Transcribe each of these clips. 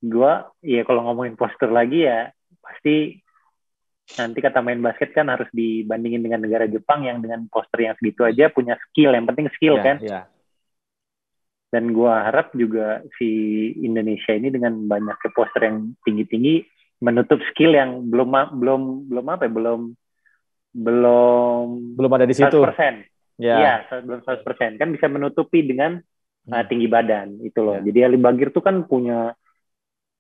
Gua ya kalau ngomongin postur lagi ya pasti nanti kata main basket kan harus dibandingin dengan negara Jepang yang dengan postur yang segitu aja punya skill. Yang penting skill Ya, kan. ya. Dan gua harap juga si Indonesia ini dengan banyaknya poster yang tinggi-tinggi menutup skill yang belum belum belum apa ya, belum Belum ada di situ. 100%. Ya, Iya, belum 100%. Kan bisa menutupi dengan hmm, tinggi badan itu loh. ya. Jadi Ali Bagir tuh kan punya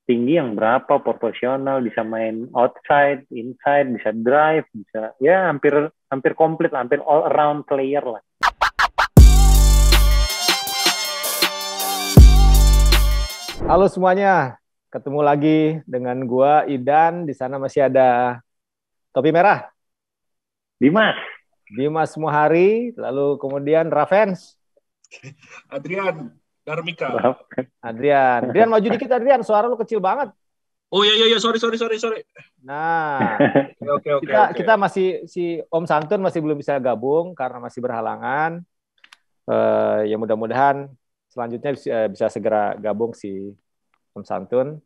tinggi yang berapa, proporsional, bisa main outside, inside, bisa drive, bisa ya hampir hampir komplit, hampir all around player lah. Halo semuanya, ketemu lagi dengan gua Idan. Di sana masih ada topi merah, Dimas, Dimas Muhari, lalu kemudian Ravens, Adrian Darmika. berapa? Adrian. Adrian maju dikit Adrian, suara lu kecil banget. Oh iya, sorry. Nah, Oke. kita masih si Om Santun masih belum bisa gabung karena masih berhalangan. Ya mudah-mudahan selanjutnya bisa segera gabung si Om Santun.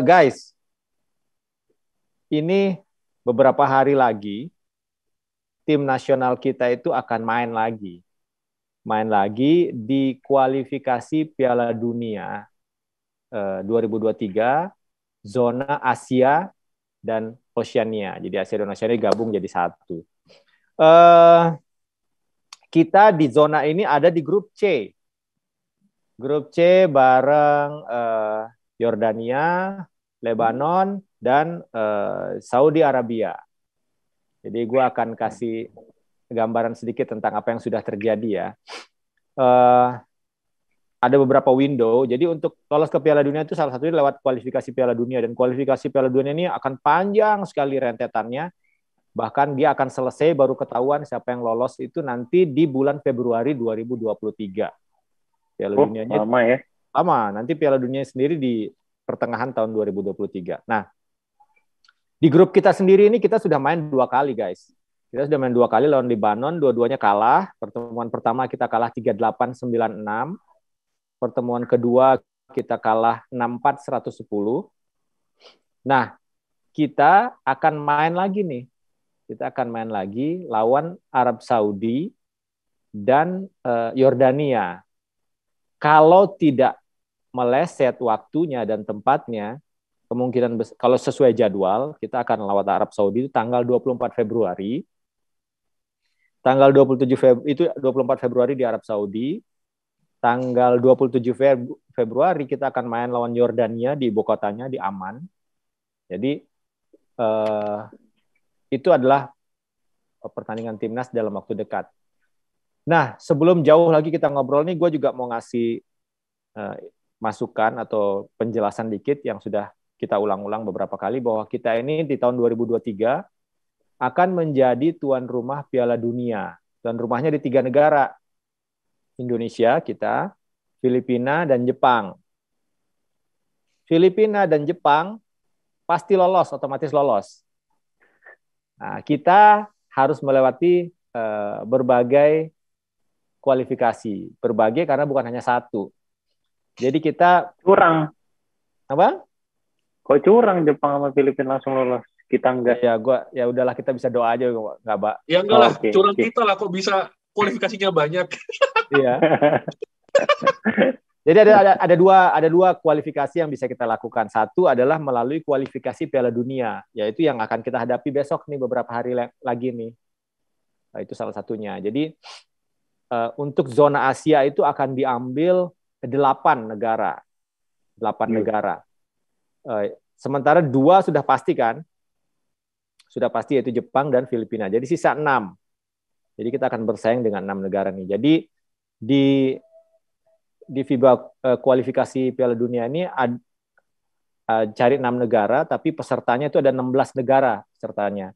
Guys, ini beberapa hari lagi tim nasional kita itu akan main lagi di kualifikasi Piala Dunia 2023 zona Asia dan Oceania. Jadi Asia dan Oceania gabung jadi satu. Kita di zona ini ada di grup C. Grup C bareng Yordania, Lebanon, dan Saudi Arabia. Jadi gue akan kasih gambaran sedikit tentang apa yang sudah terjadi ya. Ada beberapa window. Jadi untuk lolos ke Piala Dunia itu salah satunya lewat kualifikasi Piala Dunia. Dan kualifikasi Piala Dunia ini akan panjang sekali rentetannya. Bahkan dia akan selesai baru ketahuan siapa yang lolos itu nanti di bulan Februari 2023. Piala Dunianya lama ya. Lama. Nanti Piala Dunia sendiri di pertengahan tahun 2023. Nah, di grup kita sendiri ini kita sudah main 2 kali, guys. Kita sudah main 2 kali lawan Lebanon, dua-duanya kalah. Pertemuan pertama kita kalah 3-8, 9-6. Pertemuan kedua kita kalah 6-4, 110. Nah, kita akan main lagi nih. Kita akan main lagi lawan Arab Saudi dan Yordania. Kalau tidak meleset waktunya dan tempatnya, kemungkinan kalau sesuai jadwal, kita akan lawan Arab Saudi itu tanggal 24 Februari. Tanggal 27 Februari di Arab Saudi. Tanggal 27 Februari kita akan main lawan Yordania di ibu kotanya di Amman. Jadi itu adalah pertandingan timnas dalam waktu dekat. Nah, sebelum jauh lagi kita ngobrol nih, gue juga mau ngasih masukan atau penjelasan dikit yang sudah kita ulang-ulang beberapa kali bahwa kita ini di tahun 2023 akan menjadi tuan rumah Piala Dunia. Tuan rumahnya di 3 negara. Indonesia, kita, Filipina, dan Jepang. Filipina dan Jepang pasti lolos, otomatis lolos. Nah, kita harus melewati berbagai kualifikasi. Berbagai karena bukan hanya satu. Jadi kita Curang. Apa? Kok curang Jepang sama Filipina langsung lolos? Kita enggak. Ya udahlah kita bisa doa aja nggak, Mbak. Ya enggak lah, curang kita lah kok bisa kualifikasinya banyak. Iya. Jadi ada dua kualifikasi yang bisa kita lakukan. Satu adalah melalui kualifikasi Piala Dunia, yaitu yang akan kita hadapi besok nih beberapa hari lagi nih. Nah, itu salah satunya. Jadi untuk zona Asia itu akan diambil 8 negara. 8 negara. Sementara 2 sudah pasti kan? Sudah pasti yaitu Jepang dan Filipina. Jadi sisa 6. Jadi kita akan bersaing dengan 6 negara nih. Jadi di FIBA kualifikasi Piala Dunia ini cari 6 negara, tapi pesertanya itu ada 16 negara pesertanya.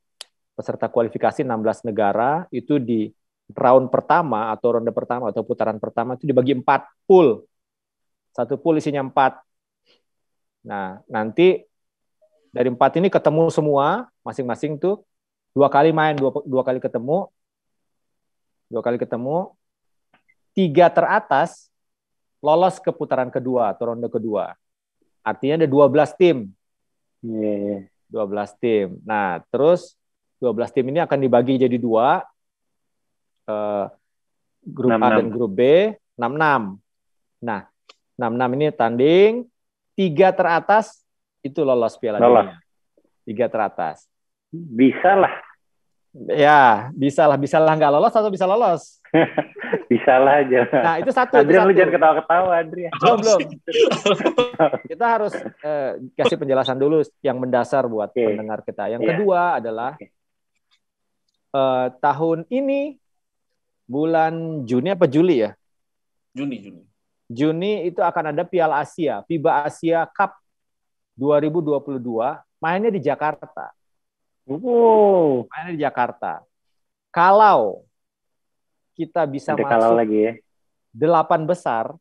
Peserta kualifikasi 16 negara itu di round pertama atau ronde pertama atau putaran pertama itu dibagi 4 pool. Satu pool isinya 4. Nah, nanti dari 4 ini ketemu semua, masing-masing tuh 2 kali main, 2 kali ketemu. 2 kali ketemu. 3 teratas lolos ke putaran kedua atau ronde kedua. Artinya ada 12 tim. 12 tim. Nah, terus 12 tim ini akan dibagi jadi dua. Grup A dan grup B, 6-6. Nah, 6-6 ini tanding, 3 teratas itu lolos Piala Dunia. 3 teratas. Bisa lah. Ya, bisa lah nggak lolos atau bisa lolos? Bisa lah aja. Nah, itu satu. Adrian, lu jangan ketawa-ketawa, Adrian. Belum. Kita harus kasih penjelasan dulu yang mendasar buat pendengar kita. Yang kedua adalah tahun ini bulan Juni apa Juli ya? Juni itu akan ada Piala Asia, FIBA Asia Cup 2022, mainnya di Jakarta. Mainnya di Jakarta. Kalau kita bisa masuk lagi ya. 8 besar,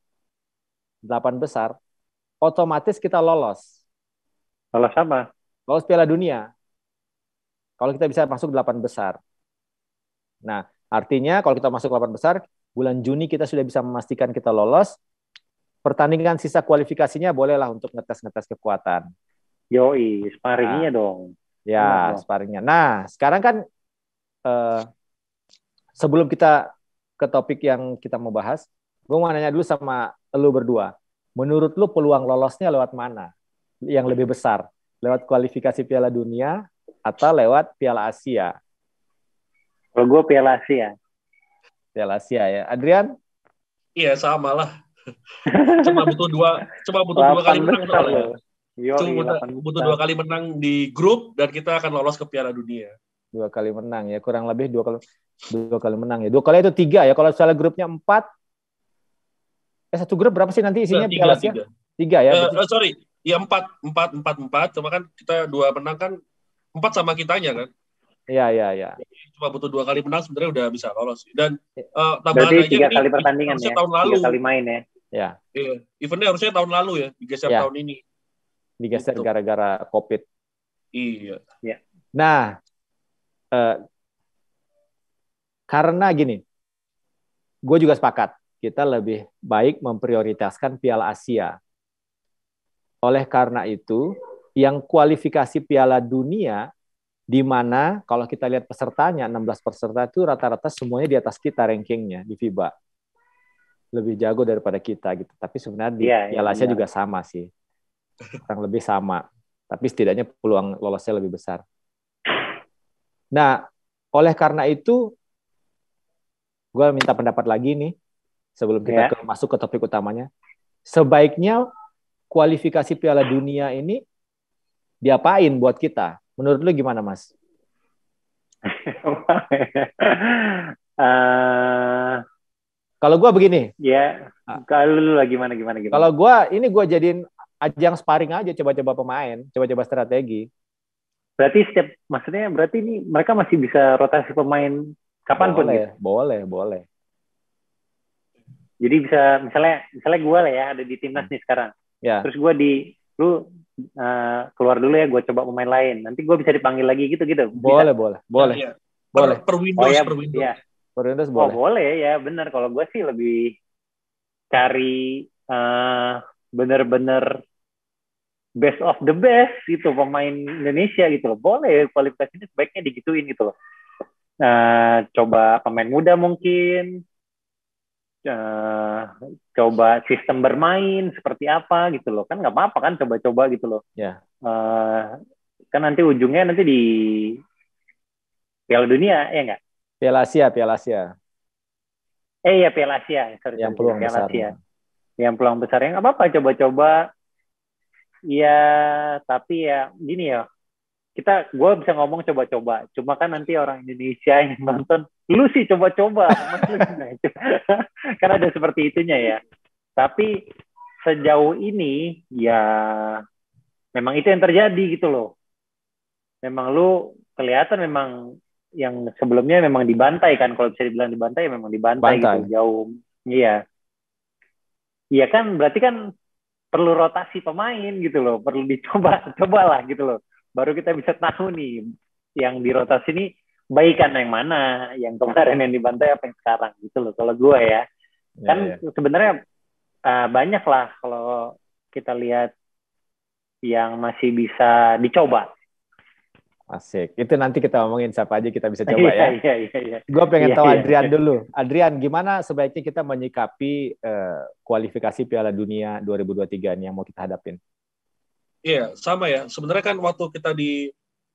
otomatis kita lolos. Lolos apa? Lolos Piala Dunia. Kalau kita bisa masuk 8 besar. Nah, artinya kalau kita masuk 8 besar, bulan Juni kita sudah bisa memastikan kita lolos. Pertandingan sisa kualifikasinya bolehlah untuk ngetes kekuatan. Yoi, sparringnya dong. Ya, sparringnya. Nah, sekarang kan sebelum kita ke topik yang kita mau bahas, gue mau nanya dulu sama lu berdua. Menurut lu peluang lolosnya lewat mana? Yang lebih besar? Lewat kualifikasi Piala Dunia atau lewat Piala Asia? Kalau gue Piala Asia. Piala Asia ya. Adrian? Iya, sama lah. Cuma butuh dua kali menang soalnya. Butuh 2 kali menang di grup dan kita akan lolos ke Piala Dunia. 2 kali menang ya, kurang lebih 2 kali menang ya. 2 kali itu 3 ya. Kalau misalnya grupnya 4, satu grup berapa sih nanti isinya Piala Asia? 3 ya. Sorry, ya 4. Cuma kan kita 2 menang kan 4 sama kitanya kan. Iya. Cuma butuh 2 kali menang sebenarnya udah bisa lolos. Dan tambahan aja 3 kali pertandingan ya. Tahun lalu. 3 kali main ya. Iya. Eventnya harusnya tahun lalu ya, digeser tahun ini. Digeser gara-gara COVID. Iya. Nah, karena gini, gue juga sepakat, kita lebih baik memprioritaskan Piala Asia. Oleh karena itu, yang kualifikasi Piala Dunia, di mana kalau kita lihat pesertanya, 16 peserta itu rata-rata semuanya di atas kita rankingnya di FIBA. Lebih jago daripada kita gitu. Tapi sebenarnya di Piala Asia juga sama sih. Kurang lebih sama. Tapi setidaknya peluang lolosnya lebih besar. Nah, oleh karena itu, gue minta pendapat lagi nih, sebelum kita masuk ke topik utamanya. Sebaiknya kualifikasi Piala Dunia ini diapain buat kita? Menurut lu gimana, Mas? Kalau gue begini. Ya, kalau lu gimana? Kalau gue jadiin ajang sparring aja, coba-coba pemain, coba-coba strategi. Berarti ini mereka masih bisa rotasi pemain kapanpun gitu? Boleh. Jadi bisa, misalnya gue lah ya, ada di timnas nih sekarang. Ya. Terus gue lu keluar dulu ya, gue coba pemain lain. Nanti gue bisa dipanggil lagi gitu. Boleh. Ya. Boleh. Per Windows. Ya. Per Windows boleh. Boleh ya, benar. Kalau gue sih lebih cari bener-bener best of the best gitu, pemain Indonesia gitu loh. Boleh, kualifikasinya sebaiknya digituin gitu loh. Coba pemain muda mungkin, coba sistem bermain seperti apa gitu loh. Kan nggak apa-apa kan coba-coba gitu loh. Ya. Kan nanti ujungnya di Piala Dunia, ya nggak? Piala Asia. Iya, Piala Asia. Yang peluang besar. Yang peluang besar, yang nggak apa-apa coba-coba. Ya, tapi ya gini ya, gue bisa ngomong coba-coba, cuma kan nanti orang Indonesia yang nonton, lu sih coba-coba, kan ada seperti itunya ya. Tapi sejauh ini ya memang itu yang terjadi gitu loh. Memang lu kelihatan memang yang sebelumnya memang dibantai kan, kalau bisa dibilang dibantai, memang dibantai gitu jauh. Iya. Iya kan, berarti kan perlu rotasi pemain gitu loh, perlu cobalah gitu loh. Baru kita bisa tahu nih, yang di rotasi ini baikan yang mana, yang kemarin yang dibantai apa yang sekarang gitu loh. Kalau gue ya, kan sebenarnya banyak lah kalau kita lihat yang masih bisa dicoba. Asik. Itu nanti kita ngomongin siapa aja kita bisa coba ya. Iya. Gue pengen tahu Adrian dulu. Adrian, gimana sebaiknya kita menyikapi kualifikasi Piala Dunia 2023 ini yang mau kita hadapin? Iya, sama ya. Sebenarnya kan waktu kita di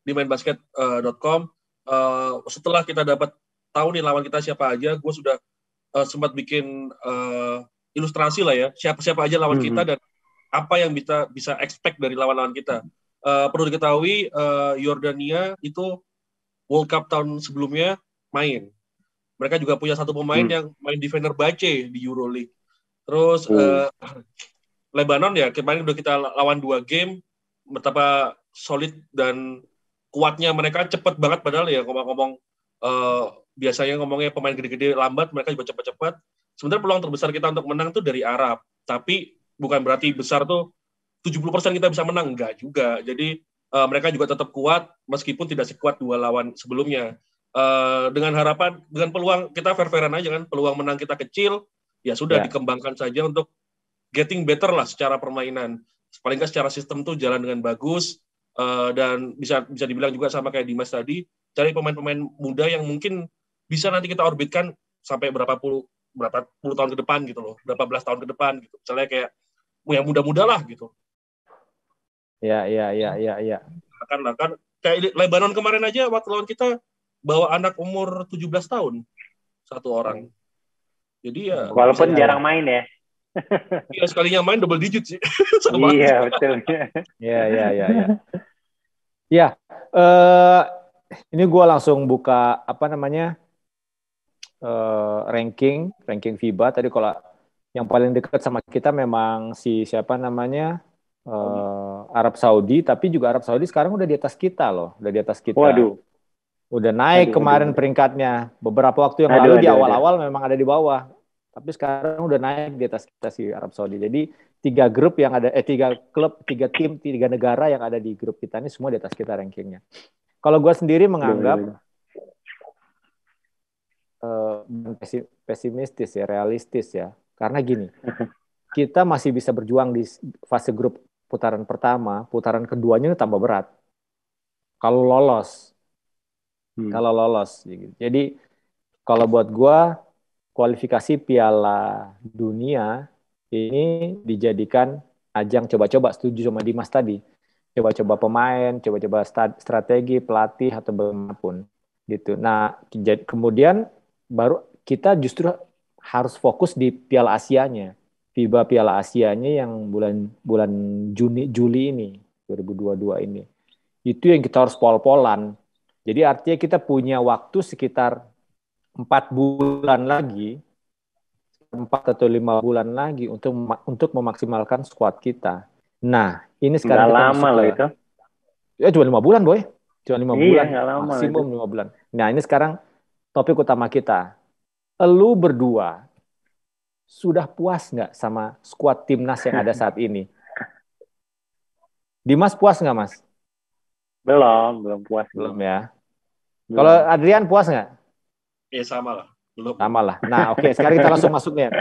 mainbasket.com, setelah kita dapat tahu nih lawan kita siapa aja, gue sudah sempat bikin ilustrasi lah ya, siapa-siapa aja lawan kita dan apa yang bisa expect dari lawan-lawan kita. Perlu diketahui Yordania itu World Cup tahun sebelumnya main. Mereka juga punya satu pemain yang main di Fenerbahce di Euroleague. Terus Lebanon ya kemarin udah kita lawan 2 game, betapa solid dan kuatnya mereka, cepet banget padahal ya ngomong-ngomong biasanya ngomongnya pemain gede-gede lambat, mereka juga cepat-cepat. Sebenarnya peluang terbesar kita untuk menang tuh dari Arab, tapi bukan berarti besar tuh 70% kita bisa menang, enggak juga. Jadi mereka juga tetap kuat meskipun tidak sekuat 2 lawan sebelumnya. Dengan harapan, dengan peluang kita fair-fairan aja kan, peluang menang kita kecil, ya sudah dikembangkan saja untuk getting better lah secara permainan. Paling nggak secara sistem tuh jalan dengan bagus, dan bisa dibilang juga sama kayak Dimas tadi, cari pemain-pemain muda yang mungkin bisa nanti kita orbitkan sampai berapa puluh tahun ke depan gitu loh, berapa belas tahun ke depan gitu. Misalnya kayak yang muda-muda lah gitu. Iya. Kan kayak Lebanon kemarin aja waktu lawan kita bawa anak umur 17 tahun satu orang. Jadi ya walaupun jarang main ya. Iya, sekalinya main double digit sih. Iya, betul. Iya. Ya, ini gue langsung buka ranking FIBA. Tadi kalau yang paling dekat sama kita memang Arab Saudi, tapi juga Arab Saudi sekarang udah di atas kita loh, udah di atas kita. Waduh. Udah naik kemarin peringkatnya. Beberapa waktu yang lalu di awal-awal memang ada di bawah, tapi sekarang udah naik di atas kita si Arab Saudi. Jadi 3 grup yang ada, 3 klub, 3 tim, 3 negara yang ada di grup kita ini semua di atas kita rankingnya. Kalau gue sendiri menganggap pesimistis ya, realistis ya, karena gini, kita masih bisa berjuang di fase grup putaran pertama, putaran keduanya tambah berat. Kalau lolos. Jadi kalau buat gue kualifikasi Piala Dunia ini dijadikan ajang coba-coba, setuju sama Dimas tadi. Coba-coba pemain, coba-coba strategi, pelatih atau bagaimanapun gitu. Nah, kemudian baru kita justru harus fokus di Piala Asianya. FIBA Piala Asianya yang bulan Juli ini 2022 ini. Itu yang kita harus pol-polan. Jadi artinya kita punya waktu sekitar 4 bulan lagi, 4 atau 5 bulan lagi untuk memaksimalkan squad kita. Nah, ini sekarang kita lama loh itu. Ya cuma 5 bulan, Boy. Cuma 5 bulan, maksimum 5 bulan. Nah, ini sekarang topik utama kita. Lu berdua sudah puas nggak sama skuad timnas yang ada saat ini? Dimas puas nggak, Mas? Belum puas. Belum ya. Kalau Adrian puas nggak? Ya sama lah. Belum. Sama lah. Nah, oke. Sekarang kita langsung masuk nih.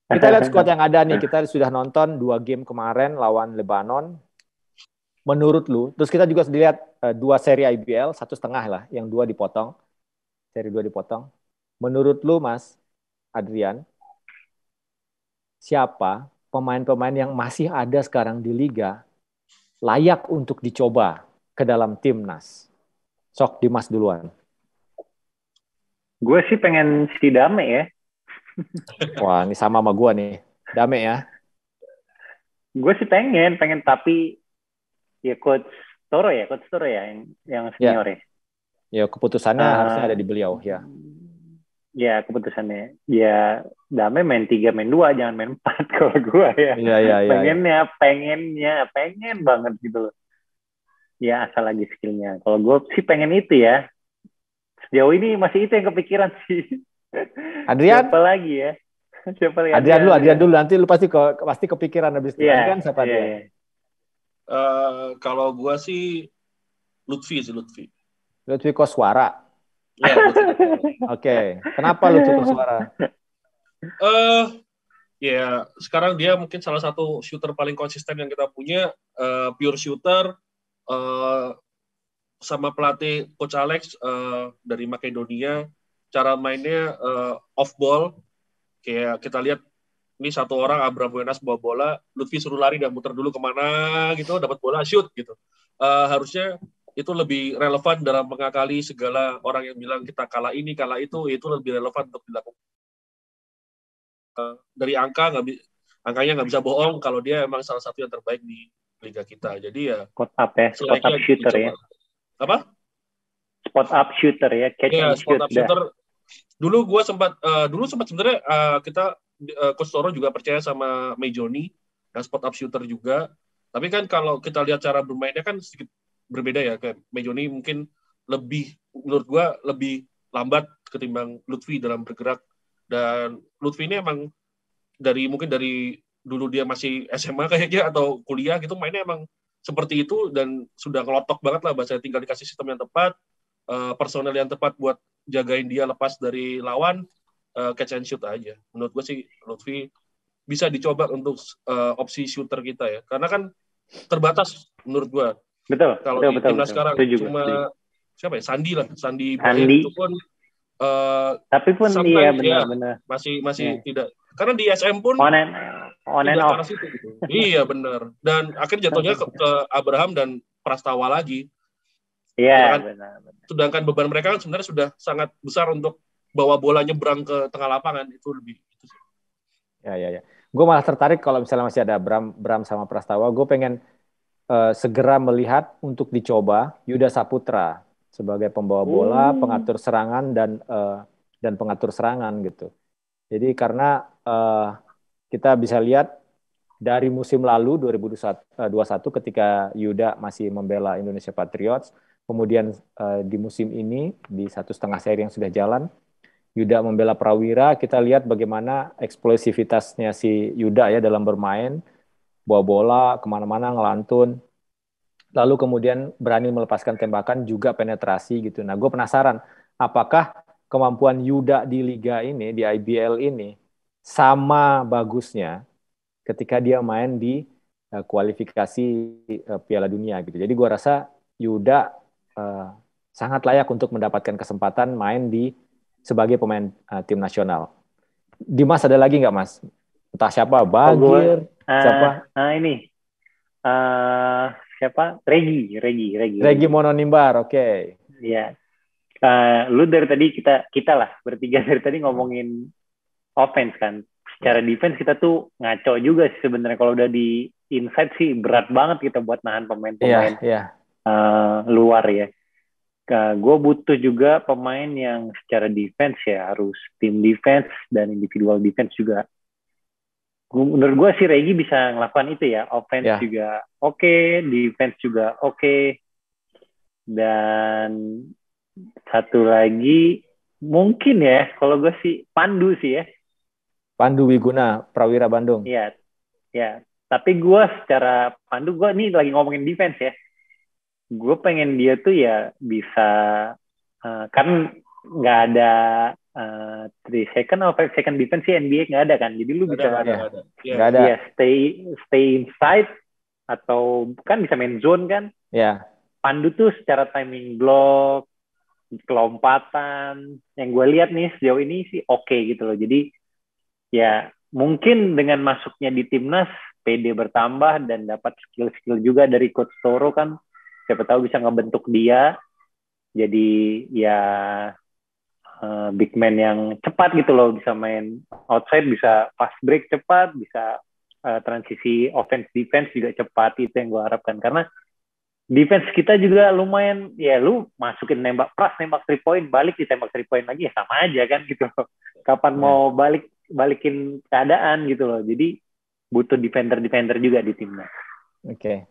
Kita lihat skuad yang ada nih. Kita sudah nonton 2 game kemarin lawan Lebanon. Menurut lu, terus kita juga lihat 2 seri IBL, 1,5 lah, yang 2 dipotong. Seri 2 dipotong. Menurut lu, Mas Adrian, siapa pemain-pemain yang masih ada sekarang di Liga layak untuk dicoba ke dalam timnas? Sok Dimas duluan. Gue sih pengen si Dame ya. Wah, ini sama gue nih. Dame ya. Gue sih pengen tapi ya Coach Toro ya yang senior ya. Ya keputusannya harusnya ada di beliau ya. Ya keputusannya. Ya Dame main 3, main 2, jangan main 4 kalau gue ya. Iya. Pengen banget gitu loh. Ya asal lagi skillnya. Kalau gue sih pengen itu ya. Sejauh ini masih itu yang kepikiran sih. Adrian? Siapa lagi ya? Adrian dulu. Nanti lu pasti kepikiran habis itu. Adrian siapa dia? Kalau gue sih Lutfi. Lutfi Koswara. Ya, Oke. Kenapa Lutfi Koswara? Ya, sekarang dia mungkin salah satu shooter paling konsisten yang kita punya, pure shooter, sama pelatih Coach Alex dari Makedonia, cara mainnya off ball, kayak kita lihat ini satu orang Abraham Buenas bawa bola, Lutfi suruh lari dan muter dulu kemana gitu, dapat bola shoot gitu. Harusnya itu lebih relevan dalam mengakali segala orang yang bilang kita kalah ini, kalah itu lebih relevan untuk dilakukan. Dari angkanya nggak bisa bohong kalau dia emang salah satu yang terbaik di liga kita. Jadi ya Spot up ya, spot up shooter ya. Apa? Spot up shooter ya, catch and Spot shoot. up shooter. Dulu sempat sebenarnya kita Coach Toro juga percaya sama Mejoni yang spot up shooter juga. Tapi kan kalau kita lihat cara bermainnya kan sedikit berbeda ya. Kayak Mejoni mungkin menurut gue lebih lambat ketimbang Lutfi dalam bergerak. Dan Lutfi ini emang mungkin dari dulu dia masih SMA kayaknya atau kuliah gitu mainnya emang seperti itu dan sudah ngelotok banget lah bahasa, tinggal dikasih sistem yang tepat, personel yang tepat buat jagain dia lepas dari lawan, catch and shoot aja. Menurut gue sih Lutfi bisa dicoba untuk opsi shooter kita ya, karena kan terbatas menurut gue. Betul. Kalau di timnas sekarang cuma siapa ya, Sandi Ibrahim itu pun tapi pun iya benar-benar masih tidak, karena di SM pun on and off itu, gitu. Iya benar, dan akhirnya jatuhnya ke Abraham dan Prastawa lagi. Iya, benar. Sedangkan beban mereka kan sebenarnya sudah sangat besar untuk bawa bola nyebrang ke tengah lapangan, itu lebih itu sih. Ya. Gue malah tertarik kalau misalnya masih ada Bram sama Prastawa, gue pengen segera melihat untuk dicoba Yuda Saputra sebagai pembawa bola, pengatur serangan dan pengatur serangan gitu. Jadi karena kita bisa lihat dari musim lalu 2021 ketika Yuda masih membela Indonesia Patriots, kemudian di musim ini di 1,5 seri yang sudah jalan, Yuda membela Prawira, kita lihat bagaimana eksplosivitasnya si Yuda ya dalam bermain, bawa bola kemana-mana ngelantun, lalu kemudian berani melepaskan tembakan juga penetrasi gitu. Nah, gue penasaran apakah kemampuan Yuda di liga ini, di IBL ini sama bagusnya ketika dia main di kualifikasi Piala Dunia gitu. Jadi gue rasa Yuda sangat layak untuk mendapatkan kesempatan main sebagai pemain tim nasional. Dimas ada lagi nggak Mas? Entah siapa, Bagir, siapa? Ini siapa? Regi Mononimbar, oke. Iya. Lu dari tadi kita lah bertiga dari tadi ngomongin offense kan. Secara defense kita tuh ngaco juga sih sebenarnya. Kalau udah di inside sih berat banget kita buat nahan pemain-pemain luar ya. Gue butuh juga pemain yang secara defense ya harus tim defense dan individual defense juga. Menurut gue sih Regi bisa ngelakukan itu ya. Offense juga oke, defense juga oke. Dan satu lagi mungkin ya, kalau gue sih Pandu sih ya. Pandu Wiguna, Prawira Bandung. Iya. Tapi gue secara Pandu, gue nih lagi ngomongin defense ya. Gue pengen dia tuh ya bisa, kan nggak ada 3 second atau 5 second defense sih NBA nggak ada kan. Jadi lu bisa nggak ada. Ya stay inside atau kan bisa main zone kan. Iya. Pandu tuh secara timing block, kelompatan, yang gue lihat nih sejauh ini sih oke gitu loh. Jadi ya mungkin dengan masuknya di timnas PD bertambah dan dapat skill-skill juga dari Coach Toro kan, siapa tahu bisa ngebentuk dia jadi ya big man yang cepat gitu loh, bisa main outside, bisa fast break cepat, bisa transisi offense defense juga cepat. Itu yang gue harapkan, karena defense kita juga lumayan ya, lu masukin nembak 3 point, balik ditembak 3 point lagi ya sama aja kan gitu. Kapan mau balikin keadaan gitu loh. Jadi butuh defender juga di timnas. Oke.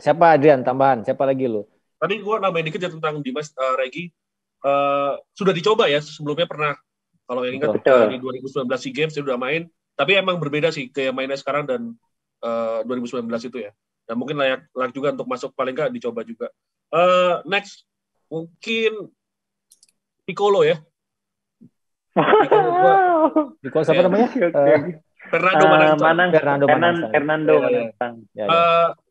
Siapa Adrian tambahan? Siapa lagi lu? Tadi gue nambahin dikit ya tentang Dimas, Regi. Sudah dicoba ya sebelumnya, pernah kalau yang ingat di 2019 SEA Games dia udah main, tapi emang berbeda sih kayak mainnya sekarang dan 2019 itu ya. Dan mungkin layak juga untuk masuk, paling nggak dicoba juga. Next mungkin Piccolo ya. Piccolo siapa namanya? Fernando Manansang. Fernando Manansang.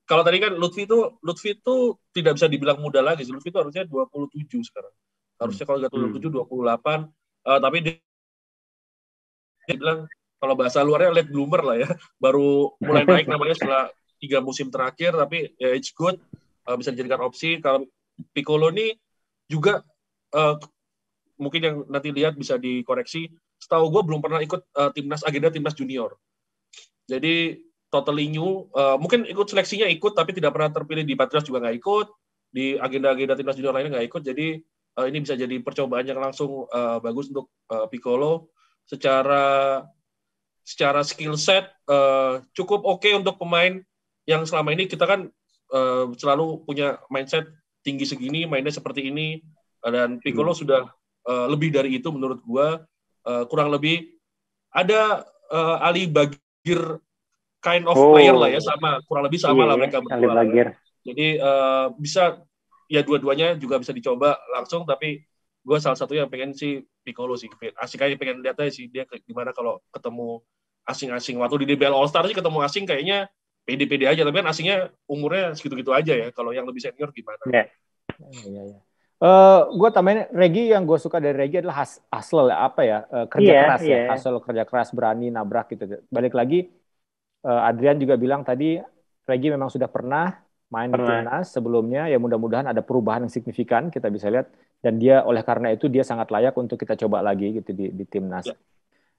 Kalau tadi kan Lutfi itu tidak bisa dibilang muda lagi. Lutfi itu harusnya 27 sekarang. Harusnya kalau nggak 27, 28. Tapi dia bilang kalau bahasa luarnya late bloomer lah ya. Baru mulai naik namanya setelah 3 musim terakhir. Tapi ya it's good. Bisa dijadikan opsi. Kalau Piccolo ini juga mungkin yang nanti lihat bisa dikoreksi. Setahu gue belum pernah ikut agenda timnas junior. Jadi totally new. Mungkin ikut seleksinya ikut, tapi tidak pernah terpilih di Patriots juga nggak ikut. Di agenda-agenda timnas junior lainnya nggak ikut. Jadi ini bisa jadi percobaan yang langsung bagus untuk Piccolo. Secara skill set cukup oke untuk pemain yang selama ini kita kan selalu punya mindset tinggi segini, mainnya seperti ini. Dan Piccolo sudah lebih dari itu menurut gua. Kurang lebih ada Ali Bagir kind of player lah ya, kurang lebih sama lah mereka berdua. Jadi bisa ya dua-duanya juga bisa dicoba langsung, tapi gue salah satu yang pengen si Piccolo sih, asik aja pengen lihat aja sih dia gimana kalau ketemu asing-asing. Waktu di DBL All Star sih ketemu asing kayaknya pede-pede aja, tapi kan asingnya umurnya segitu-gitu aja ya. Kalau yang lebih senior gimana? Iya. Gue tambahin Regi, yang gue suka dari Regi adalah hustle kerja keras ya, hustle, kerja keras, berani nabrak gitu. Balik lagi Adrian juga bilang tadi Regi memang sudah pernah main di timnas sebelumnya, ya mudah-mudahan ada perubahan yang signifikan kita bisa lihat, dan dia oleh karena itu dia sangat layak untuk kita coba lagi gitu di timnas. Ya.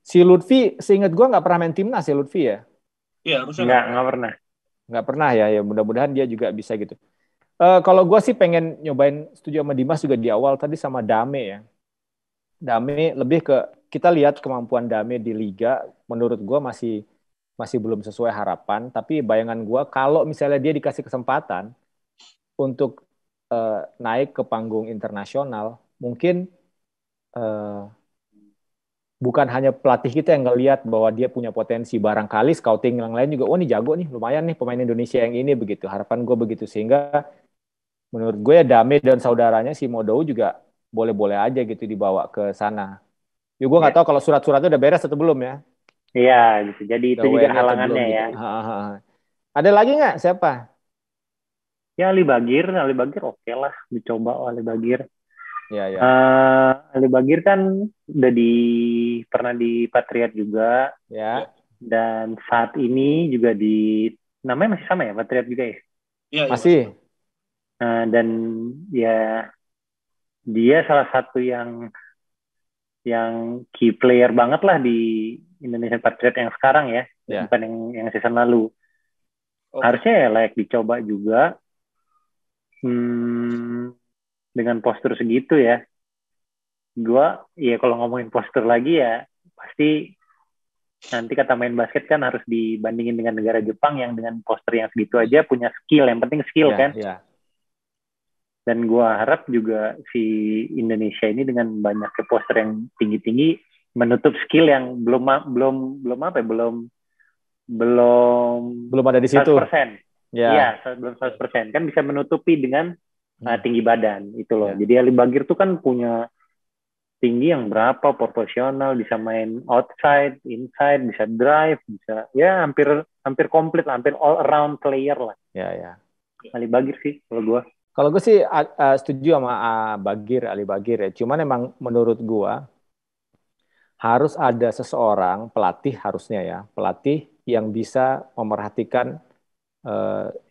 Si Lutfi, seingat gue nggak pernah main timnas ya Lutfi ya? Iya, harusnya nggak pernah ya mudah-mudahan dia juga bisa gitu. Kalau gue sih pengen nyobain, setuju sama Dimas juga di awal tadi sama Dame ya. Dame lebih ke kita lihat kemampuan Dame di liga, menurut gue masih belum sesuai harapan. Tapi bayangan gue kalau misalnya dia dikasih kesempatan untuk naik ke panggung internasional, mungkin bukan hanya pelatih kita yang ngelihat bahwa dia punya potensi, barangkali scouting yang lain juga, oh ini jago nih, lumayan nih pemain Indonesia yang ini begitu. Harapan gue begitu, sehingga menurut gue ya Dame dan saudaranya si Modou juga boleh-boleh aja gitu dibawa ke sana. Ya gue nggak tahu kalau surat-suratnya udah beres atau belum ya. Iya gitu. Jadi itu juga halangannya ya. Gitu. Ada lagi nggak siapa? Ya Ali Bagir oke lah dicoba Ali Bagir. Ya. Ali Bagir kan udah pernah di Patriot juga. Ya. Dan saat ini juga namanya masih sama ya, Patriot juga ya? Iya. Masih. Dan ya dia salah satu yang key player banget lah di Indonesian Patriot yang sekarang ya. Bukan yang season lalu. Harusnya ya layak dicoba juga. Dengan postur segitu ya. Gua ya kalau ngomongin postur lagi ya pasti nanti kata main basket kan harus dibandingin dengan negara Jepang yang dengan postur yang segitu aja punya skill, yang penting skill kan. Yeah. Dan gue harap juga si Indonesia ini dengan banyaknya poster yang tinggi-tinggi menutup skill yang belum ada di situ. 100%. Iya, belum 100%. Kan bisa menutupi dengan tinggi badan itu loh. Jadi Ali Bagir tuh kan punya tinggi yang berapa, proporsional, bisa main outside, inside, bisa drive, bisa ya hampir komplit, hampir all around player lah. Ya. Ali Bagir sih kalau gue. Kalau gue sih setuju sama Ali Bagir ya. Cuman emang menurut gue harus ada seseorang pelatih, harusnya ya, pelatih yang bisa memerhatikan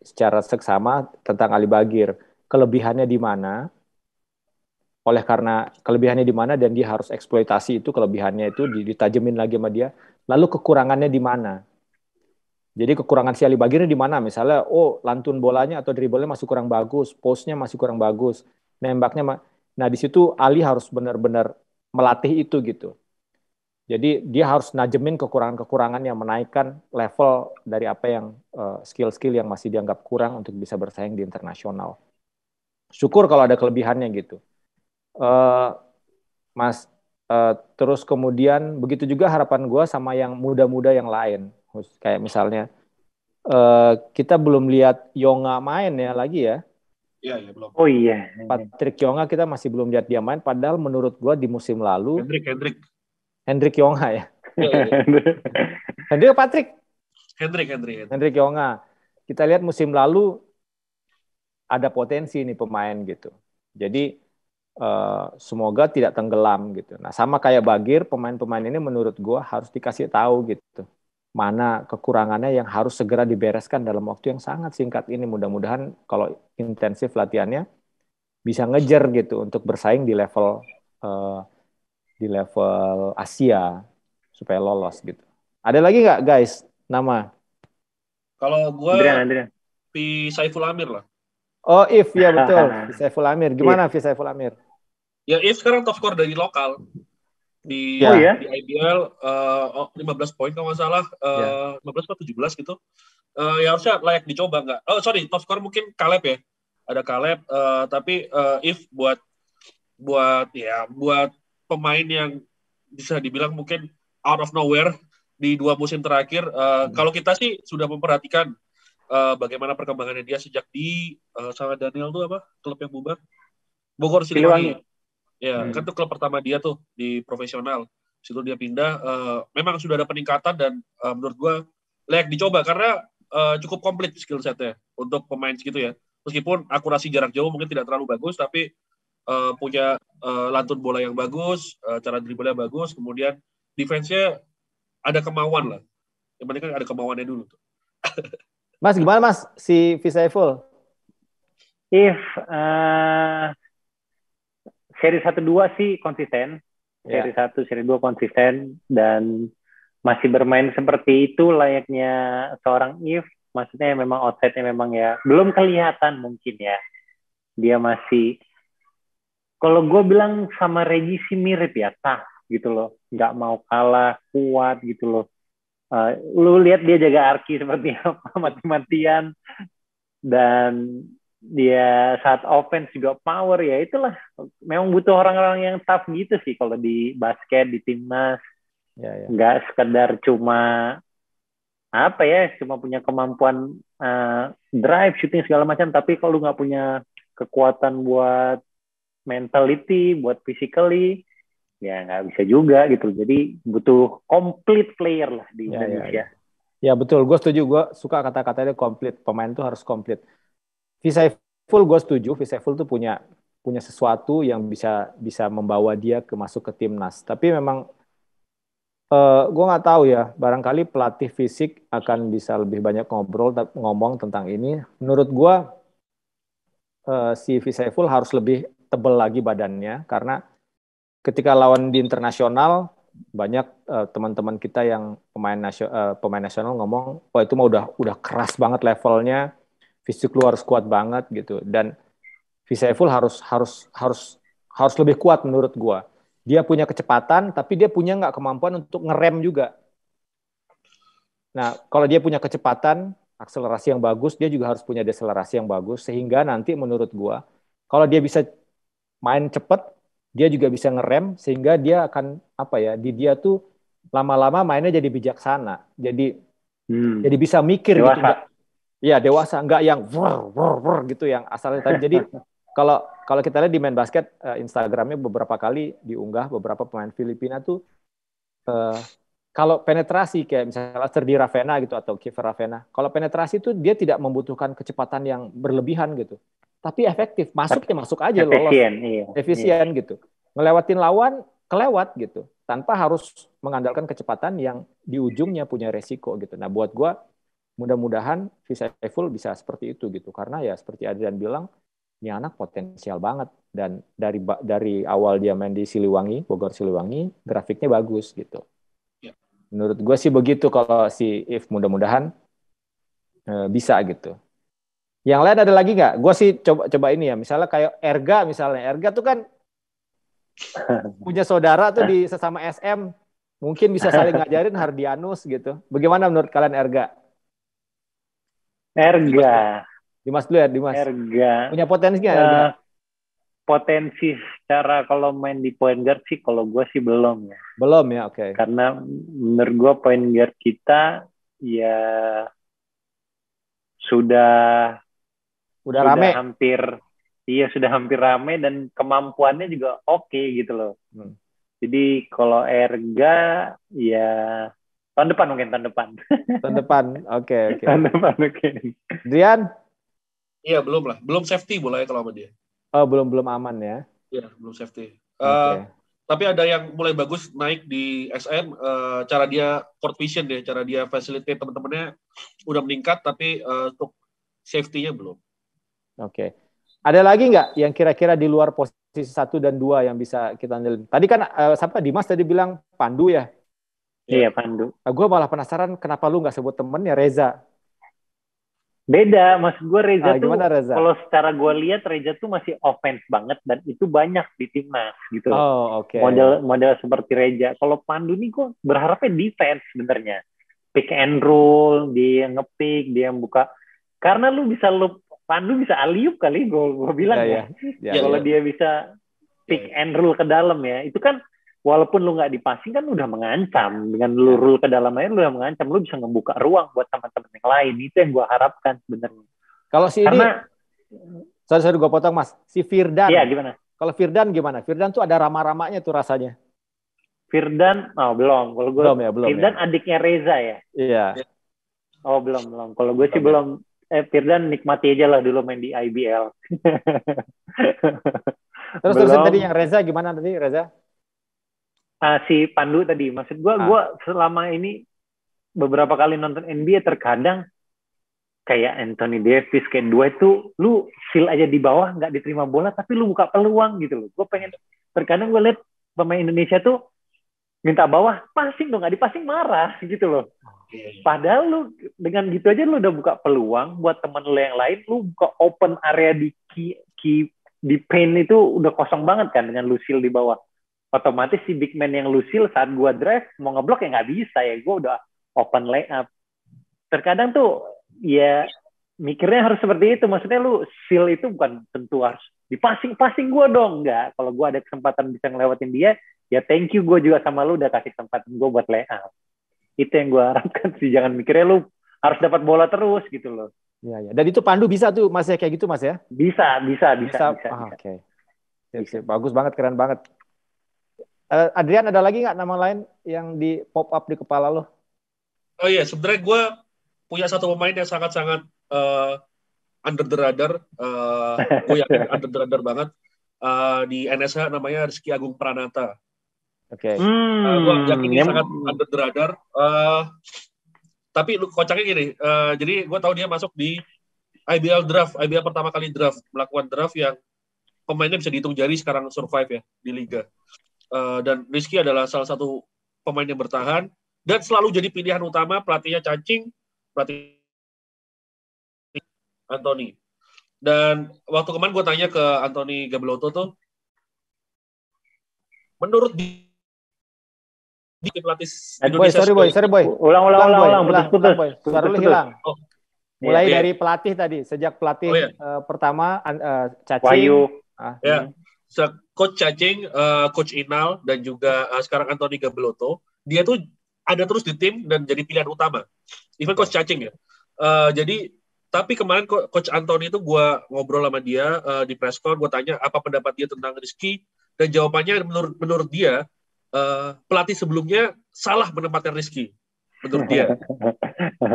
secara seksama tentang Ali Bagir, kelebihannya di mana. Oleh karena kelebihannya di mana dan dia harus eksploitasi itu kelebihannya itu ditajemin lagi sama dia. Lalu kekurangannya di mana? Jadi kekurangan si Ali Bagir di mana? Misalnya, lantun bolanya atau dribblenya masih kurang bagus, post-nya masih kurang bagus, nembaknya. Nah di situ Ali harus benar-benar melatih itu gitu. Jadi dia harus najemin kekurangan-kekurangan yang menaikkan level dari apa yang skill-skill yang masih dianggap kurang untuk bisa bersaing di internasional. Syukur kalau ada kelebihannya gitu. Mas, terus kemudian begitu juga harapan gue sama yang muda-muda yang lain, kayak misalnya kita belum lihat Yonga main ya lagi ya. Iya belum. Oh iya. Patrick Yonga kita masih belum lihat dia main, padahal menurut gue di musim lalu Hendrik Yonga ya. Hendrik Patrick? Hendrik. Yonga. Kita lihat musim lalu ada potensi nih pemain gitu. Jadi semoga tidak tenggelam gitu. Nah, sama kayak Bagir, pemain-pemain ini menurut gue harus dikasih tahu gitu. Mana kekurangannya yang harus segera dibereskan dalam waktu yang sangat singkat ini. Mudah-mudahan kalau intensif latihannya bisa ngejar gitu untuk bersaing di level Asia supaya lolos gitu. Ada lagi nggak guys nama? Kalau gue Adrian. Saiful Amir lah. Oh, If, ya betul. Saiful Amir. Gimana Saiful Amir? Ya, If sekarang top skor dari lokal. Di IBL 15 poin kalau nggak salah, 15 atau 17 gitu. Ya harusnya layak dicoba nggak? Oh, sorry, top skor mungkin Caleb ya. Ada Caleb, tapi If buat pemain yang bisa dibilang mungkin out of nowhere di 2 musim terakhir. Kalau kita sih sudah memperhatikan bagaimana perkembangannya dia sejak di sama Daniel tuh apa klub yang bubar Bogor Siliwangi. Ya kan tuh klub pertama dia tuh di profesional. Situ dia pindah. Memang sudah ada peningkatan dan menurut gue layak dicoba karena cukup komplit skill setnya untuk pemain segitu ya. Meskipun akurasi jarak jauh mungkin tidak terlalu bagus, tapi punya lantun bola yang bagus, cara dribblenya bagus, kemudian defense-nya ada kemauan lah. Yang penting kan ada kemauannya dulu tuh. Mas, gimana Mas si Saiful? If seri 1-2 sih konsisten. Seri 1, seri 2 konsisten dan masih bermain seperti itu layaknya seorang If. Maksudnya memang outside-nya memang ya belum kelihatan mungkin ya. Dia masih, kalau gue bilang sama Regi sih mirip ya, gitu loh. Nggak mau kalah, kuat gitu loh. Lu lihat dia jaga Arki seperti apa, mati-matian. Dan dia saat offense juga power, ya itulah. Memang butuh orang-orang yang tough gitu sih kalau di basket, di timnas. Nggak sekedar cuma cuma punya kemampuan drive, shooting segala macam, tapi kalau lu nggak punya kekuatan buat mentality, buat physically, ya nggak bisa juga gitu. Jadi butuh complete player lah di Indonesia. Ya betul, gue setuju. Gue suka kata-katanya complete. Pemain tuh harus complete. Saiful gue setuju. Saiful tuh punya sesuatu yang bisa membawa dia masuk ke timnas. Tapi memang gue nggak tahu ya. Barangkali pelatih fisik akan bisa lebih banyak ngomong tentang ini. Menurut gue si Saiful harus lebih tebal lagi badannya karena ketika lawan di internasional banyak teman-teman kita yang pemain nasional ngomong, wah itu mah udah keras banget levelnya, fisik lu harus kuat banget gitu. Dan Saiful harus lebih kuat menurut gua. Dia punya kecepatan, tapi dia punya nggak kemampuan untuk ngerem juga. Nah, kalau dia punya kecepatan, akselerasi yang bagus, dia juga harus punya deselerasi yang bagus, sehingga nanti menurut gua, kalau dia bisa main cepat, dia juga bisa ngerem, sehingga dia akan dia tuh lama-lama mainnya jadi bijaksana, jadi bisa mikir dewasa. gitu. Iya, dewasa, nggak yang gitu yang asalnya tadi. Jadi kalau kita lihat di main basket, Instagramnya beberapa kali diunggah beberapa pemain Filipina tuh kalau penetrasi kayak misalnya Serdi Ravena gitu atau Kiefer Ravena, kalau penetrasi tuh dia tidak membutuhkan kecepatan yang berlebihan gitu, tapi efektif, masuk aja lolos, efisien gitu, ngelewatin lawan kelewat gitu, tanpa harus mengandalkan kecepatan yang di ujungnya punya resiko gitu. Nah buat gue mudah-mudahan Saiful bisa seperti itu gitu, karena ya seperti Adrian bilang, ini anak potensial banget dan dari awal dia main di Siliwangi, Bogor Siliwangi, grafiknya bagus gitu. Menurut gue sih begitu kalau si If, mudah-mudahan bisa gitu. Yang lain ada lagi nggak? Gue sih coba ini ya, misalnya kayak Erga tuh kan punya saudara tuh di sesama SM, mungkin bisa saling ngajarin Hardianus gitu. Bagaimana menurut kalian Erga? Dimas dulu ya, Dimas. Erga punya potensi nggak Erga? Potensi secara kalau main di point guard sih, kalau gue sih belum ya. Belum ya, oke. Karena menurut gue point guard kita ya sudah rame. Sudah hampir rame dan kemampuannya juga oke gitu loh. Jadi kalau Erga ya Tahun depan mungkin, tahun depan. Tahun depan. Oke. Tahun depan oke. Drian? Iya, belum lah. Belum safety bolanya kalau sama dia. Oh, belum aman ya. Iya, belum safety. Oke. Tapi ada yang mulai bagus naik di SM, cara dia court vision deh, cara dia facilitate teman-temannya udah meningkat, tapi untuk safety-nya belum. Oke. Ada lagi nggak yang kira-kira di luar posisi 1 dan 2 yang bisa kita andelin? Tadi kan siapa Dimas tadi bilang Pandu ya? Iya, Pandu. Gue malah penasaran kenapa lu nggak sebut temennya Reza. Beda, maksud gue Reza tuh, gimana Reza? kalau secara gue lihat Reza tuh masih offense banget dan itu banyak di timnas gitu. Oh, oke. Model seperti Reza. Kalau Pandu nih gue berharapnya defense sebenarnya. Pick and roll, dia ngepick, dia buka. Karena Pandu bisa alley-oop kali, gue bilang ya. Kalau dia bisa pick and roll ke dalam ya, itu kan walaupun lu nggak dipasing kan udah mengancam. Dengan lu roll ke dalam aja lu udah mengancam. Lu bisa ngebuka ruang buat teman-teman yang lain. Itu yang gue harapkan sebenarnya. Kalau si ini, sorry gue potong Mas. Si Firdan. Iya, gimana? Kalau Firdan gimana? Firdan tuh ada rama-ramanya tuh rasanya. Firdan, belum. Kalau gue, belum Firdan adiknya Reza ya? Iya. Oh, belum. Kalau gue sih belum. Firdan nikmati aja lah dulu main di IBL. Terus tadi yang Reza gimana tadi Reza? Si Pandu tadi, maksud gue selama ini beberapa kali nonton NBA terkadang kayak Anthony Davis, kayak dua itu, lu seal aja di bawah, nggak diterima bola, tapi lu buka peluang gitu loh. Gue pengen, terkadang gue lihat pemain Indonesia tuh minta bawah, passing dong, nggak dipasing marah gitu loh. Padahal lu dengan gitu aja lu udah buka peluang buat temen lu yang lain, lu buka open area di di paint itu udah kosong banget kan dengan lu seal di bawah. Otomatis si big man yang lu seal saat gua drive mau ngeblok ya nggak bisa ya, gua udah open layup. Terkadang tuh ya mikirnya harus seperti itu, maksudnya lu seal itu bukan tentu harus passing gua dong, enggak. Kalau gua ada kesempatan bisa ngelewatin dia, ya thank you, gua juga sama lu udah kasih kesempatan gua buat layup. Itu yang gua harapkan sih, jangan mikirnya lu harus dapat bola terus gitu loh. Iya. Dan itu Pandu bisa tuh Mas ya kayak gitu Mas ya? Bisa. Oke. Bagus banget, keren banget. Adrian, ada lagi nggak nama lain yang di pop up di kepala lo? Oh iya, sebenarnya gue punya satu pemain yang sangat-sangat under the radar. Gue yakin under the radar banget. Di NSH namanya Rizky Agung Pranata. Oke. Gue yakin ini sangat under the radar. Tapi kocaknya gini, jadi gue tahu dia masuk di IBL draft, IBL pertama kali melakukan draft yang pemainnya bisa dihitung jari sekarang survive ya di liga. Dan Rizky adalah salah satu pemain yang bertahan dan selalu jadi pilihan utama pelatihnya Cacing, pelatih Anthony. Dan waktu kemarin gue tanya ke Anthony Gabeloto tuh, menurut di pelatih Indonesia. Sorry boy. Ulang, putus. Suara lu hilang. Mulai dari pelatih tadi, sejak pelatih pertama Cacing. Wahyu. Coach Cacing, Coach Inal, dan juga sekarang Anthony Gabeloto, dia tuh ada terus di tim dan jadi pilihan utama. Even Coach Cacing ya. Tapi kemarin Coach Anthony itu gue ngobrol sama dia di press con, gue tanya apa pendapat dia tentang Rizky, dan jawabannya menurut dia, pelatih sebelumnya salah menempatkan Rizky. Menurut dia.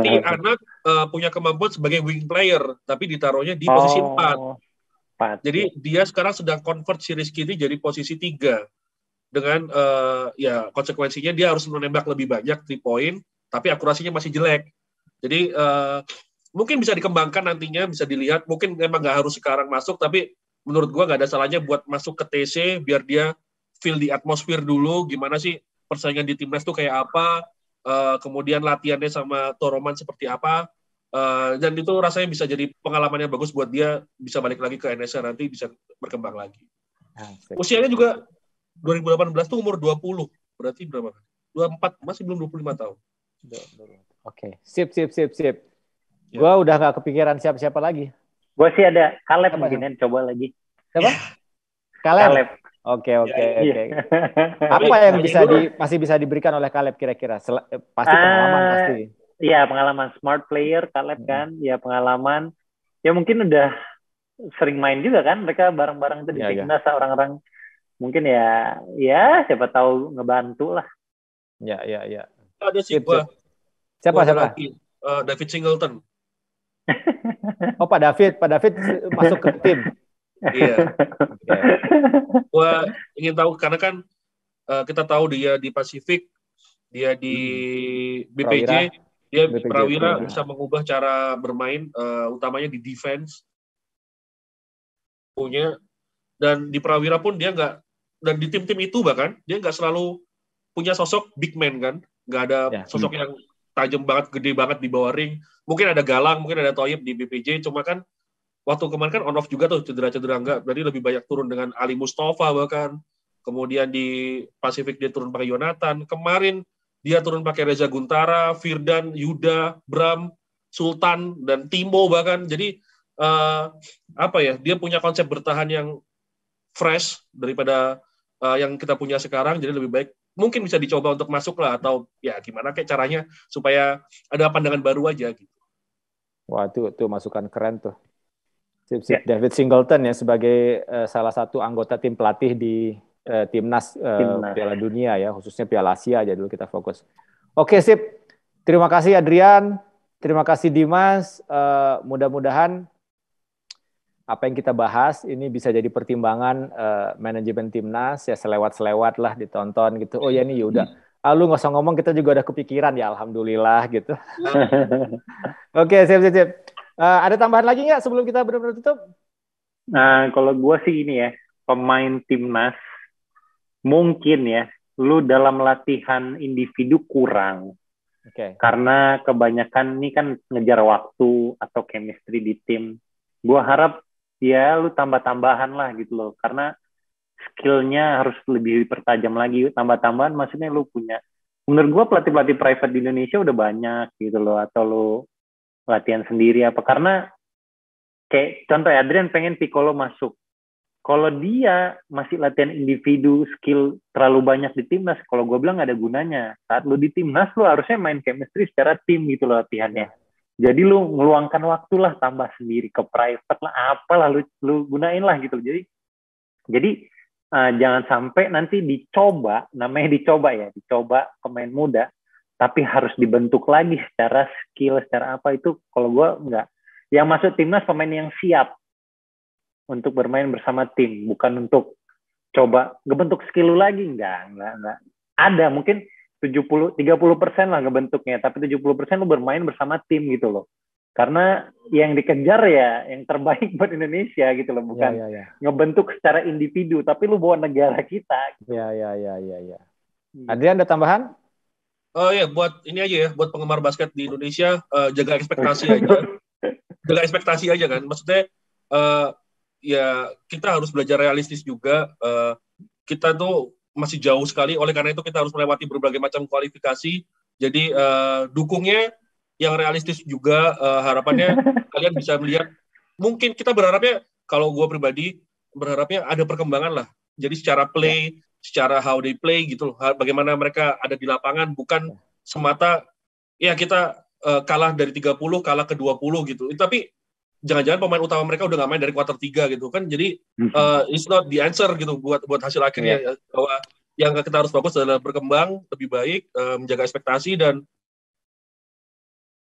Si anak punya kemampuan sebagai wing player, tapi ditaruhnya di posisi 4. Jadi dia sekarang sedang convert si Rizky ini jadi posisi 3. Dengan konsekuensinya dia harus menembak lebih banyak 3 point, tapi akurasinya masih jelek. Jadi mungkin bisa dikembangkan nantinya, bisa dilihat. Mungkin memang nggak harus sekarang masuk, tapi menurut gua nggak ada salahnya buat masuk ke TC, biar dia feel di atmosfer dulu, gimana sih persaingan di timnas tuh kayak apa, kemudian latihannya sama Toroman seperti apa, dan itu rasanya bisa jadi pengalaman yang bagus buat dia, bisa balik lagi ke NSA nanti, bisa berkembang lagi. Usianya juga 2018 tuh umur 20, berarti berapa? 24, masih belum 25 tahun. Oke, sip. Gue udah gak kepikiran siapa-siapa lagi. Gue sih ada Caleb mungkin, coba lagi. Siapa? Caleb. Oke. Apa yang masih bisa diberikan oleh Caleb kira-kira? Pasti pengalaman pasti. Iya, pengalaman, smart player Caleb kan. Ya pengalaman. Ya mungkin udah sering main juga kan. Mereka bareng-bareng itu di timnas orang-orang. Mungkin ya siapa tahu ngebantu lah. Ya. Ada sih Sip, gua. Siapa? Ada lagi David Singleton. Oh, Pak David masuk ke tim. Iya. Oke. Gua ingin tahu karena kan kita tahu dia di Pasifik, dia di BPJ, dia BPJ, Prawira bisa mengubah cara bermain, utamanya di defense punya. Dan di Prawira pun dia nggak, dan di tim-tim itu bahkan dia nggak selalu punya sosok big man kan, nggak ada sosok yang tajam banget, gede banget di bawah ring. Mungkin ada Galang, mungkin ada Thoyib di BPJ, cuma kan waktu kemarin kan on off juga tuh, cedera-cedera enggak, berarti lebih banyak turun dengan Ali Mustafa bahkan. Kemudian di Pasifik dia turun pakai Yonatan. Kemarin dia turun pakai Reza Guntara, Firdan, Yuda, Bram, Sultan, dan Timo bahkan. Jadi apa ya? Dia punya konsep bertahan yang fresh daripada yang kita punya sekarang. Jadi lebih baik mungkin bisa dicoba untuk masuk lah, atau ya gimana kayak caranya supaya ada pandangan baru aja gitu. Wah, itu masukan keren tuh. Sip. David Singleton ya sebagai salah satu anggota tim pelatih di timnas Piala Dunia ya, khususnya Piala Asia aja dulu kita fokus. Oke, sip. Terima kasih Adrian, terima kasih Dimas. Mudah-mudahan apa yang kita bahas ini bisa jadi pertimbangan manajemen timnas ya, selewat-selewat lah ditonton gitu. Oh ya nih Yuda, lu nggak usah ngomong, kita juga udah kepikiran ya, alhamdulillah gitu. Oke, sip. Ada tambahan lagi nggak sebelum kita benar-benar tutup? Nah, kalau gue sih ini ya, pemain timnas mungkin ya, lu dalam latihan individu kurang. Karena kebanyakan ini kan ngejar waktu atau chemistry di tim. Gue harap ya lu tambah-tambahan lah gitu loh, karena skillnya harus lebih dipertajam lagi. Tambah-tambahan maksudnya lu punya, menurut gue pelatih-pelatih private di Indonesia udah banyak gitu loh, atau lu latihan sendiri apa, karena kayak contoh Adrian pengen Piccolo masuk, kalau dia masih latihan individu, skill terlalu banyak di timnas, kalau gue bilang gak ada gunanya. Saat lu di timnas, lu harusnya main chemistry secara tim gitu loh latihannya. Jadi lu ngeluangkan waktu lah, tambah sendiri ke private lah, apalah lu gunain lah gitu. Jadi jangan sampai nanti dicoba, namanya dicoba pemain muda, tapi harus dibentuk lagi secara skill, secara apa itu. Kalau gue enggak. Yang masuk timnas pemain yang siap untuk bermain bersama tim, bukan untuk coba ngebentuk skill lu lagi. Enggak. Ada mungkin 30% lah ngebentuknya, tapi 70% lu bermain bersama tim gitu loh. Karena yang dikejar ya yang terbaik buat Indonesia gitu loh, bukan ngebentuk secara individu, tapi lu bawa negara kita. Gitu. Ya. Adrian ada tambahan? Ya buat ini aja ya, buat penggemar basket di Indonesia, jaga ekspektasi aja. Jaga ekspektasi aja kan. Maksudnya ya kita harus belajar realistis juga. Kita tuh masih jauh sekali, oleh karena itu kita harus melewati berbagai macam kualifikasi. Jadi dukungnya yang realistis juga, harapannya kalian bisa melihat, mungkin kita berharapnya, kalau gue pribadi berharapnya ada perkembangan lah. Jadi secara play, secara how they play gitu loh, bagaimana mereka ada di lapangan, bukan semata ya kita kalah dari 30, kalah ke 20 gitu. Tapi jangan-jangan pemain utama mereka udah nggak main dari kuarter 3 gitu kan. Jadi it's not the answer gitu buat hasil akhirnya. Bahwa yang kita harus fokus adalah berkembang lebih baik, menjaga ekspektasi dan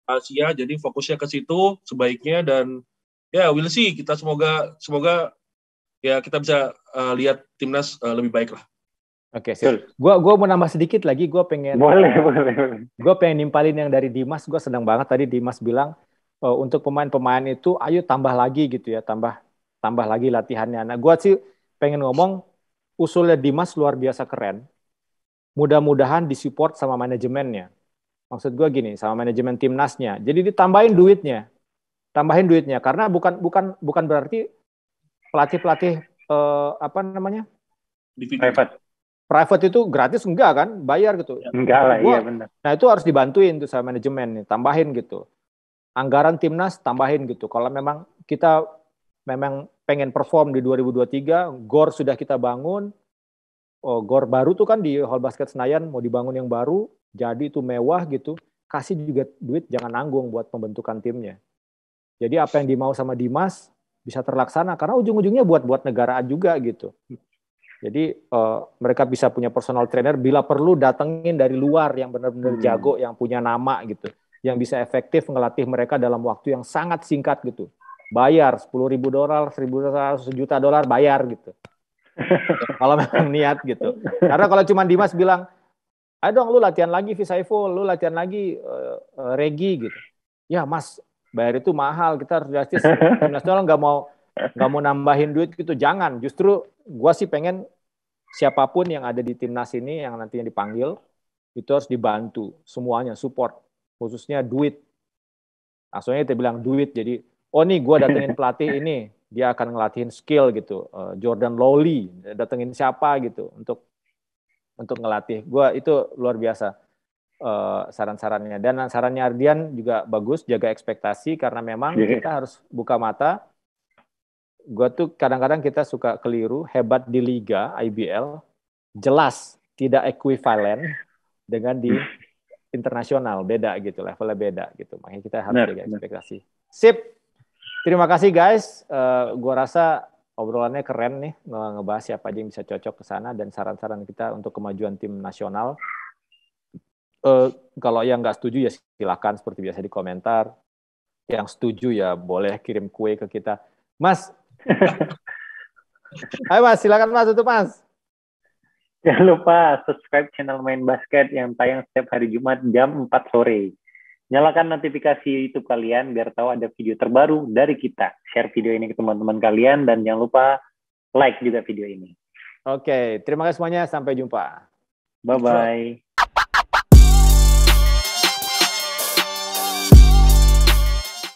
Asia. Jadi fokusnya ke situ sebaiknya, dan ya we'll see. Kita semoga ya kita bisa lihat timnas lebih baik lah. Oke, sip. Gua mau nambah sedikit lagi. Gue pengen nimpalin yang dari Dimas. Gue senang banget tadi Dimas bilang untuk pemain-pemain itu ayo tambah lagi gitu ya, tambah lagi latihannya. Nah, gue sih pengen ngomong usulnya Dimas luar biasa keren. Mudah-mudahan disupport sama manajemennya. Maksud gue gini, sama manajemen timnasnya. Jadi ditambahin duitnya. Karena bukan berarti pelatih apa namanya? Private itu gratis, enggak kan? Bayar gitu. Enggak lah, iya benar. Nah, itu harus dibantuin tuh sama manajemen nih, tambahin gitu. Anggaran timnas tambahin gitu. Kalau memang kita pengen perform di 2023, GOR sudah kita bangun. GOR baru tuh kan di Hall Basket Senayan mau dibangun yang baru, jadi itu mewah gitu. Kasih juga duit, jangan nanggung buat pembentukan timnya. Jadi apa yang dimau sama Dimas bisa terlaksana, karena ujung-ujungnya buat negara juga gitu. Jadi mereka bisa punya personal trainer, bila perlu datengin dari luar yang benar-benar jago, yang punya nama gitu, yang bisa efektif ngelatih mereka dalam waktu yang sangat singkat gitu. Bayar $10.000, $1.000, $1 juta bayar gitu. Kalau memang niat gitu. Karena kalau cuma Dimas bilang, ayo dong lu latihan lagi Visaiful, lu latihan lagi Regi gitu. Ya Mas, bayar itu mahal, kita harus drastis. Tim nasional nggak mau nambahin duit gitu, jangan. Justru gua sih pengen siapapun yang ada di timnas ini yang nantinya dipanggil itu harus dibantu semuanya, support, khususnya duit. Langsungnya kita bilang duit, jadi oh nih gue datengin pelatih ini, dia akan ngelatihin skill gitu. Jordan Lowry datengin siapa gitu untuk ngelatih. Gue itu luar biasa saran-sarannya, dan sarannya Ardian juga bagus, jaga ekspektasi karena memang kita harus buka mata. Gue tuh kadang-kadang kita suka keliru, hebat di Liga IBL, jelas tidak ekuivalen dengan di internasional, beda gitu, levelnya beda gitu. Makanya kita harus jaga ekspektasi. Sip, terima kasih guys. Gue rasa obrolannya keren nih, ngebahas siapa aja yang bisa cocok ke sana dan saran-saran kita untuk kemajuan tim nasional. Kalau yang nggak setuju ya silakan seperti biasa di komentar. Yang setuju ya boleh kirim kue ke kita. Mas, ayo Mas, silakan Mas, tutup Mas. Jangan lupa subscribe channel Main Basket yang tayang setiap hari Jumat jam 4 sore. Nyalakan notifikasi YouTube kalian biar tahu ada video terbaru dari kita. Share video ini ke teman-teman kalian dan jangan lupa like juga video ini. Oke, terima kasih semuanya. Sampai jumpa. Bye-bye.